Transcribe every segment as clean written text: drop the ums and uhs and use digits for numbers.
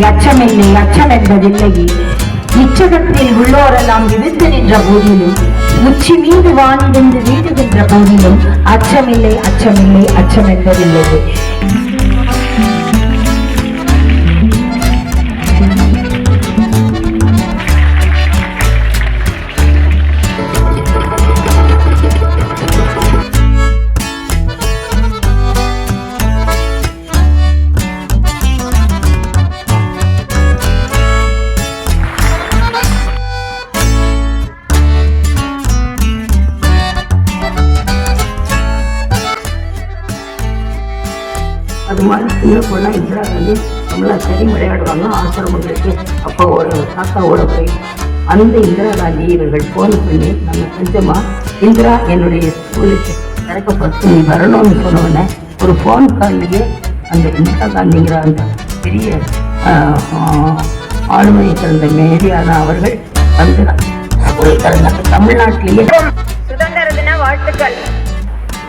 அச்சமில்லை அச்சம் என்பதில்லையே. இச்சகத்தில் உள்ளோரெல்லாம் விழுந்து நின்ற போதிலும், உச்சி மீது வானிருந்து வீடுகின்ற போதிலும் அச்சமில்லை அச்சமில்லை அச்சம் என்பதில்லையே. அது மாதிரி சின்ன பொண்ணா இந்திரா காந்தி நம்மளா சரி விளையாடுவாங்க ஆசிரமங்களுக்கு. அப்போ ஒரு தாத்தாவோட போய் அந்த இந்திரா காந்தி இவர்கள் ஃபோன் பண்ணி நம்ம செஞ்சோமா, இந்திரா என்னுடைய ஸ்கூலுக்கு திறக்கப்பட்டு நீ வரணும்னு சொன்னோடனே ஒரு ஃபோன் கால்லையே அந்த இந்திரா காந்திங்கிற அந்த பெரிய ஆளுமையை சேர்ந்த மேரியானா அவர்கள் வந்து ஒரு தமிழ்நாட்டிலேயே சுதந்திர தின வாழ்த்துக்கள்.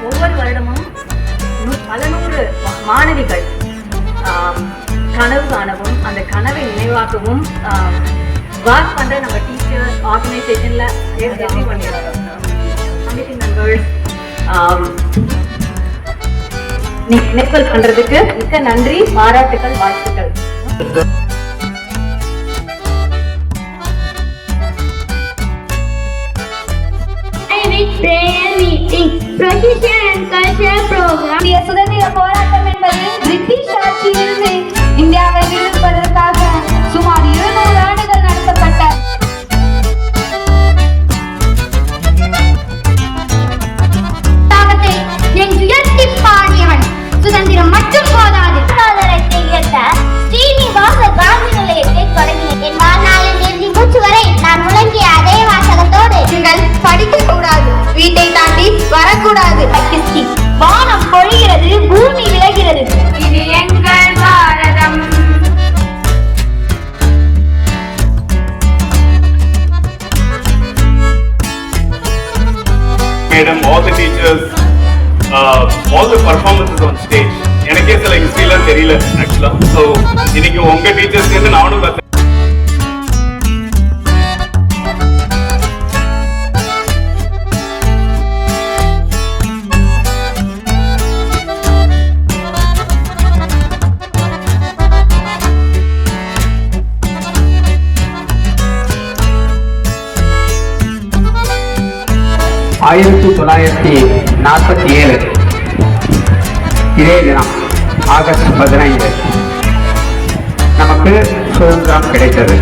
ஒவ்வொரு வருடமும் பல நூறு மாணவிகள் கனவு காணவும் அந்த கனவை நினைவாக்கவும் ஒர்க் பண்ற நம்ம டீச்சர்ஸ் ஆர்கனைசேஷன்ல கமிட்டி மெம்பர்ஸ் நினைப்பல் பண்றதுக்கு மிக்க நன்றி, பாராட்டுகள், வாழ்த்துக்கள். Prayer meeting, procession and cultural program. சுதந்திர போராட்டம் என்பது பிரிட்டிஷ் ஆட்சியிலிருந்து இந்தியாவை விடுவிப்பதற்காக சுமார் 200 ஆண்டுகள் நடத்தப்பட்ட தாகத்தை நெஞ்சுயர்த்தி பாடியவன். சுதந்திரம் மட்டும் போதாது, சுதந்திரத்தை இயக்க ஸ்ரீனிவாச காந்தி நிலையத்தை தொடங்கினேன். என் வாழ்நாளின் இறுதி மூச்சு வரை நான் முழங்கிய அதே வாசகத்தோடு, நீங்கள் படிக்க கூடாது, வீட்டை தாண்டி வரக்கூடாது, வானம் பொழிகிறது, பூமி விளைகிறது, இது எங்கள் பாரதம். Madam, all the teachers, all the performances on stage. எனக்கே சில ஹிஸ்டரிலாம் தெரியல ஆக்சுவலா. ஸோ இன்னைக்கு உங்க டீச்சர்ஸ் சேர்ந்து நானும் பார்த்தேன். ஆயிரத்தி 1947 இதே தினம் ஆகஸ்ட் 15 நமக்கு சுதந்திரம் கிடைத்தது.